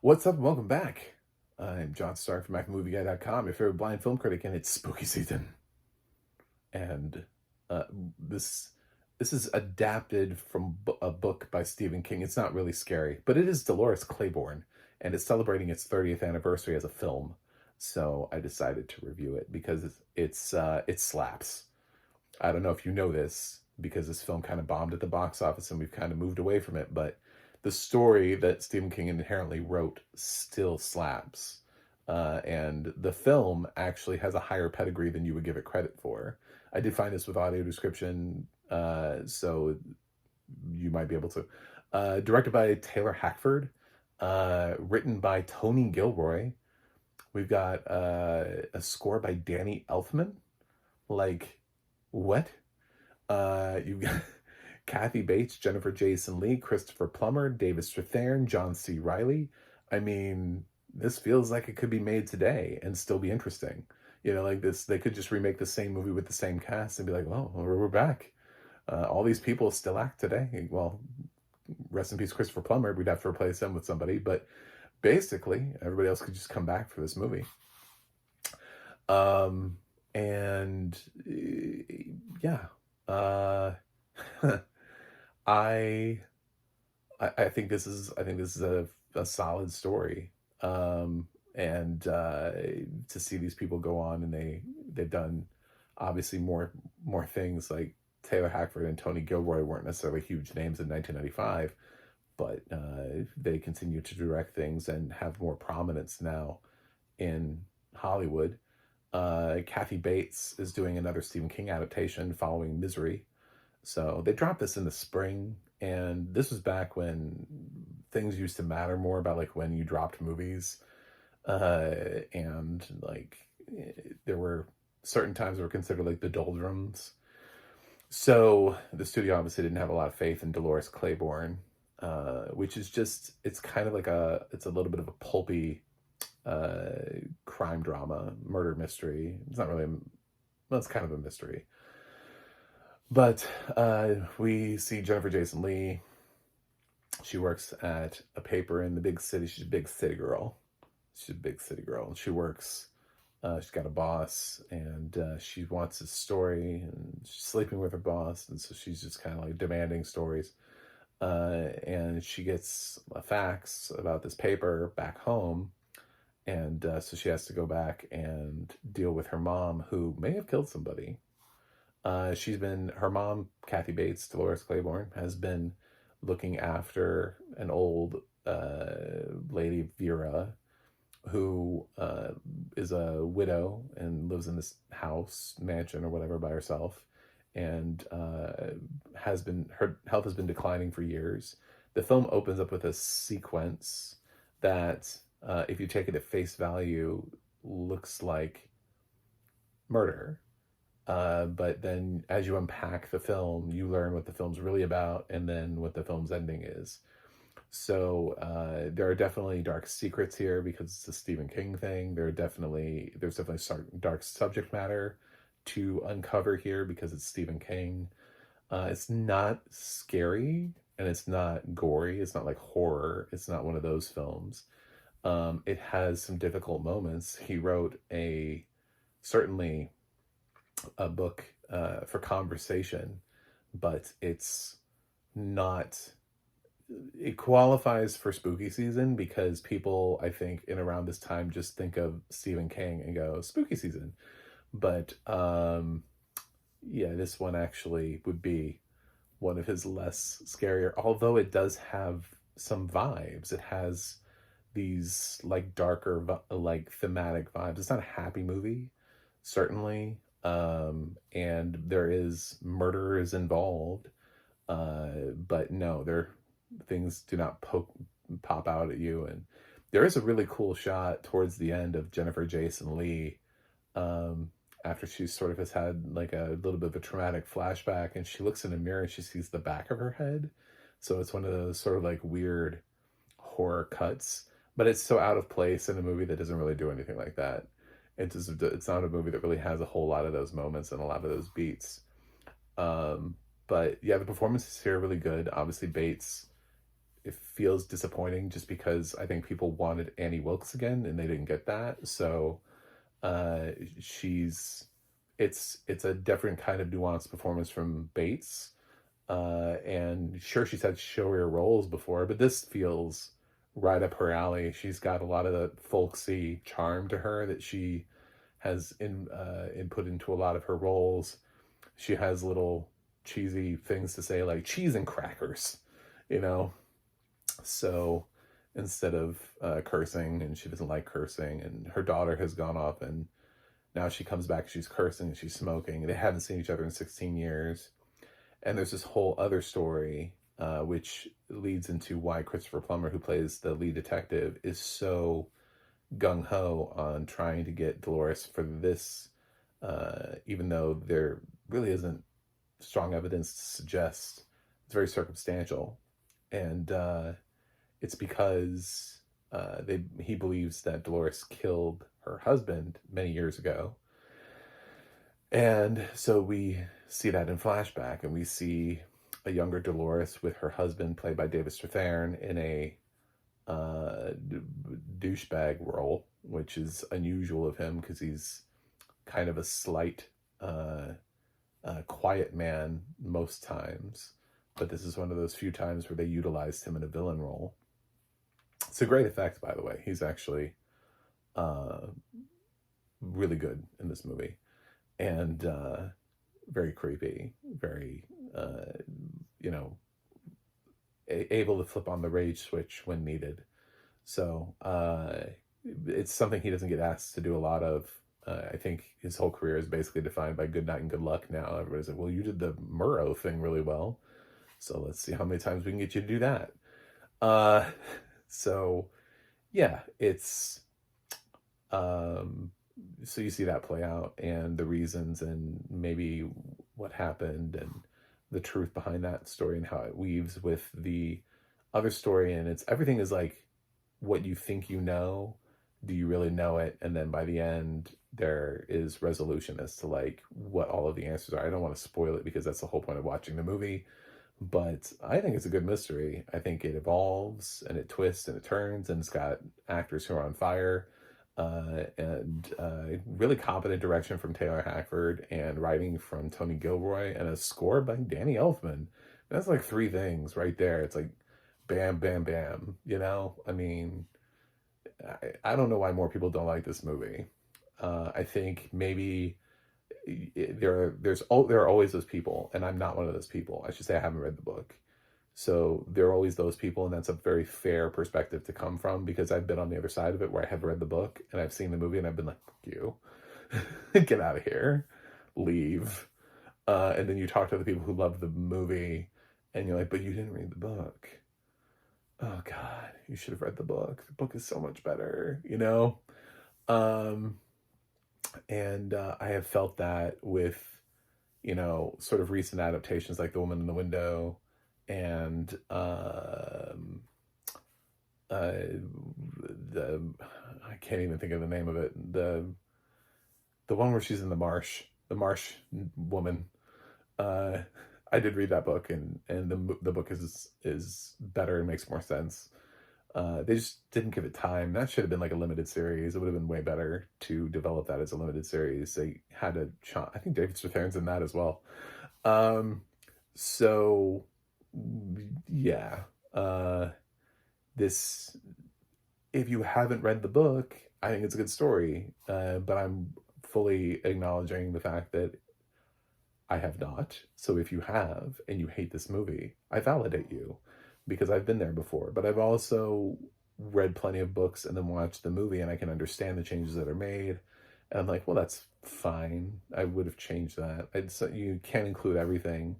What's up and welcome back. I'm John Stark from MacMovieGuy.com, your favorite blind film critic, and it's spooky season. And uh, this this is adapted from a book by Stephen King. It's not really scary, but it is Dolores Claiborne, and it's celebrating its 30th anniversary as a film. So I decided to review it because it slaps. I don't know if you know this, because this film kind of bombed at the box office and we've kind of moved away from it, but the story that Stephen King inherently wrote still slaps. And the film actually has a higher pedigree than you would give it credit for. I did find this with audio description, so you might be able to. Directed by Taylor Hackford, written by Tony Gilroy. We've got a score by Danny Elfman. Like, what? You've got Kathy Bates, Jennifer Jason Leigh, Christopher Plummer, David Strathairn, John C Reilly. I mean, this feels like it could be made today and still be interesting. Like this, they could just remake the same movie with the same cast and be like, "Oh, we're back. All these people still act today." Well, rest in peace, Christopher Plummer. We'd have to replace him with somebody, but basically, everybody else could just come back for this movie. And yeah, I think this is a solid story. And to see these people go on, and they've done obviously more things. Like Taylor Hackford and Tony Gilroy weren't necessarily huge names in 1995, but they continue to direct things and have more prominence now in Hollywood. Kathy Bates is doing another Stephen King adaptation following Misery. So they dropped this in the spring, and this was back when things used to matter more about like when you dropped movies. And like there were certain times that were considered like the doldrums. So the studio obviously didn't have a lot of faith in Dolores Claiborne, which is just, it's kind of like it's a little bit of a pulpy crime drama, murder mystery. It's not really, well, it's kind of a mystery. But we see Jennifer Jason Leigh. She works at a paper in the big city. She's a big city girl. She works, she's got a boss, and she wants a story, and she's sleeping with her boss, and so she's just kind of like demanding stories. And she gets a fax about this paper back home, and so she has to go back and deal with her mom, who may have killed somebody. Her mom, Kathy Bates, Dolores Claiborne, has been looking after an old lady, Vera, who is a widow and lives in this house, mansion, or whatever by herself, and her health has been declining for years. The film opens up with a sequence that, if you take it at face value, looks like murder. But then as you unpack the film, you learn what the film's really about and then what the film's ending is. So there are definitely dark secrets here because it's a Stephen King thing. There's definitely dark subject matter to uncover here because it's Stephen King. It's not scary and it's not gory. It's not like horror. It's not one of those films. It has some difficult moments. He wrote certainly a book for conversation, but it's not, it qualifies for spooky season because people, I think, in around this time just think of Stephen King and go spooky season. But yeah, this one actually would be one of his less scarier, although it does have some vibes. It has these like darker, like thematic vibes. It's not a happy movie, certainly. And there is murderers involved, but no, things do not pop out at you. And there is a really cool shot towards the end of Jennifer Jason Leigh, after she sort of has had like a little bit of a traumatic flashback, and she looks in a mirror and she sees the back of her head. So it's one of those sort of like weird horror cuts, but it's so out of place in a movie that doesn't really do anything like that. It's not a movie that really has a whole lot of those moments and a lot of those beats. But yeah, the performances here are really good. Obviously, Bates it feels disappointing just because I think people wanted Annie Wilkes again and they didn't get that. So she's it's a different kind of nuanced performance from Bates. And sure, she's had showier roles before, but this feels right up her alley. She's got a lot of the folksy charm to her that she has input into a lot of her roles. She has little cheesy things to say like cheese and crackers, you know? So instead of cursing, and she doesn't like cursing, and her daughter has gone off and now she comes back, she's cursing and she's smoking, and they haven't seen each other in 16 years. And there's this whole other story, which leads into why Christopher Plummer, who plays the lead detective, is so gung-ho on trying to get Dolores for this, even though there really isn't strong evidence to suggest. It's very circumstantial. And it's because he believes that Dolores killed her husband many years ago. And so we see that in flashback, and we see a younger Dolores with her husband, played by David Strathairn, in a douchebag role, which is unusual of him because he's kind of a slight, quiet man most times. But this is one of those few times where they utilized him in a villain role. It's a great effect, by the way. He's actually really good in this movie. And very creepy, very, able to flip on the rage switch when needed. So it's something he doesn't get asked to do a lot of. I think his whole career is basically defined by good night and good luck now. Everybody's like, well, you did the Murrow thing really well, so let's see how many times we can get you to do that. So yeah, it's so you see that play out, and the reasons, and maybe what happened, and the truth behind that story, and how it weaves with the other story. And everything is like what you think you know. Do you really know it? And then by the end, there is resolution as to like what all of the answers are. I don't want to spoil it because that's the whole point of watching the movie. But I think it's a good mystery. I think it evolves and it twists and it turns, and it's got actors who are on fire. And really competent direction from Taylor Hackford, and writing from Tony Gilroy, and a score by Danny Elfman. That's like three things right there. It's like bam, bam, bam. I mean, I don't know why more people don't like this movie. I think maybe there are always those people, and I'm not one of those people. I should say I haven't read the book. So there are always those people, and that's a very fair perspective to come from, because I've been on the other side of it where I have read the book and I've seen the movie and I've been like, fuck you. Get out of here. Leave. And then you talk to the people who love the movie and you're like, but you didn't read the book. Oh God, you should have read the book. The book is so much better, And I have felt that with, sort of recent adaptations like The Woman in the Window, and I can't even think of the name of it. The one where she's in the marsh woman. I did read that book, and the book is better and makes more sense. They just didn't give it time. That should have been like a limited series. It would have been way better to develop that as a limited series. They had a shot. I think David Strathairn's in that as well. So yeah, this, if you haven't read the book, I think it's a good story, but I'm fully acknowledging the fact that I have not. So if you have and you hate this movie, I validate you, because I've been there before. But I've also read plenty of books and then watched the movie, and I can understand the changes that are made, and I'm like, well, that's fine. I would have changed that. You can't include everything.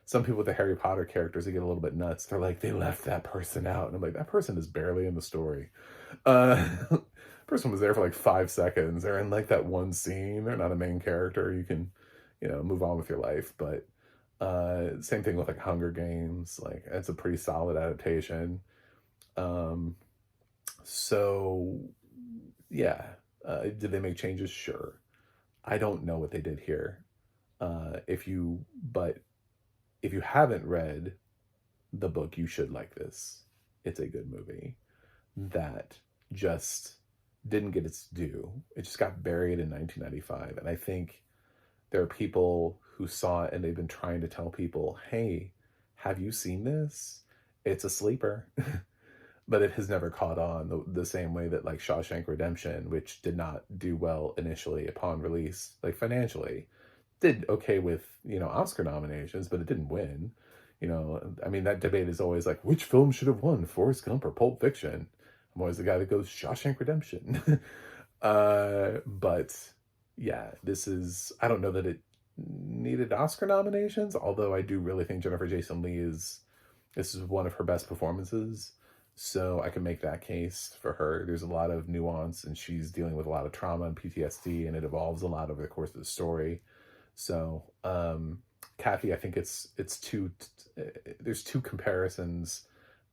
Some people with the Harry Potter characters, they get a little bit nuts. They're like, they left that person out. And I'm like, that person is barely in the story. Person was there for like 5 seconds. They're in like that one scene. They're not a main character. You can, move on with your life. But same thing with like Hunger Games. Like, it's a pretty solid adaptation. So yeah. Did they make changes? Sure. I don't know what they did here. If you haven't read the book, you should like this. it's a good movie that just didn't get its due. It just got buried in 1995. And I think there are people who saw it and they've been trying to tell people, hey, have you seen this? It's a sleeper. But it has never caught on the same way that like Shawshank Redemption, which did not do well initially upon release, like financially, did okay with, you know, Oscar nominations, but it didn't win. You know, I mean, that debate is always like, which film should have won, Forrest Gump or Pulp Fiction? I'm always the guy that goes Shawshank Redemption. But yeah, this is, I don't know that it needed Oscar nominations, although I do really think Jennifer Jason Leigh this is one of her best performances. So I can make that case for her. There's a lot of nuance and she's dealing with a lot of trauma and PTSD and it evolves a lot over the course of the story. So, Kathy, I think it's there's two comparisons,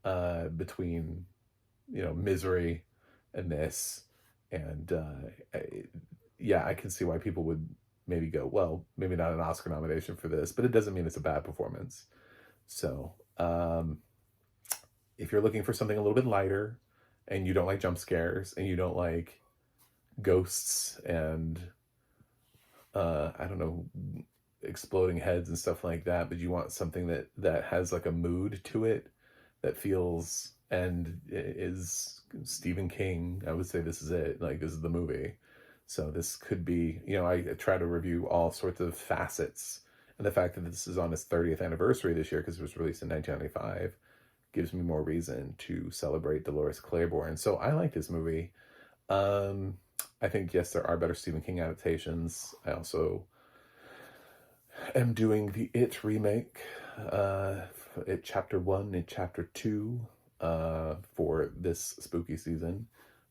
between, you know, Misery and this. And, yeah, I can see why people would maybe go, well, maybe not an Oscar nomination for this, but it doesn't mean it's a bad performance. So, if you're looking for something a little bit lighter and you don't like jump scares and you don't like ghosts and, I don't know, exploding heads and stuff like that, but you want something that has like a mood to it that feels and is Stephen King, I would say this is it. Like, this is the movie. So this could be, you know, I try to review all sorts of facets. And the fact that this is on its 30th anniversary this year, because it was released in 1995, gives me more reason to celebrate Dolores Claiborne. So I like this movie. I think, yes, there are better Stephen King adaptations. I also am doing the It remake, It Chapter 1 and Chapter 2, for this spooky season.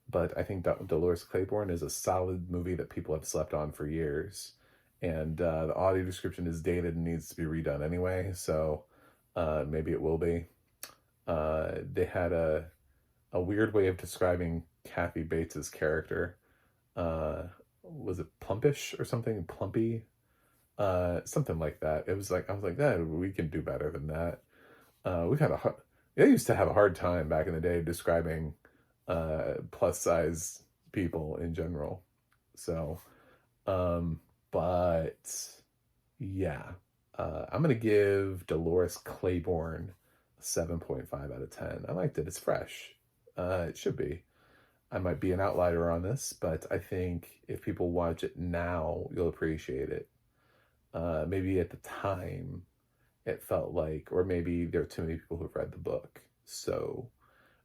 But I think Dolores Claiborne is a solid movie that people have slept on for years. And the audio description is dated and needs to be redone anyway. So maybe it will be. They had a weird way of describing Kathy Bates's character. Was it plumpish or something? Plumpy? Something like that. It was like, I was like, we can do better than that. They used to have a hard time back in the day describing plus size people in general. So, but yeah, I'm gonna give Dolores Claiborne 7.5 out of 10. I liked it. It's fresh. It should be. I might be an outlier on this, but I think if people watch it now, you'll appreciate it. Maybe at the time it felt like, or maybe there are too many people who've read the book. So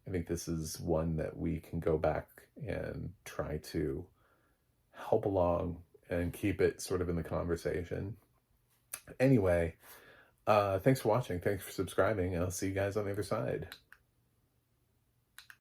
I think this is one that we can go back and try to help along and keep it sort of in the conversation. Anyway, thanks for watching. Thanks for subscribing. And I'll see you guys on the other side.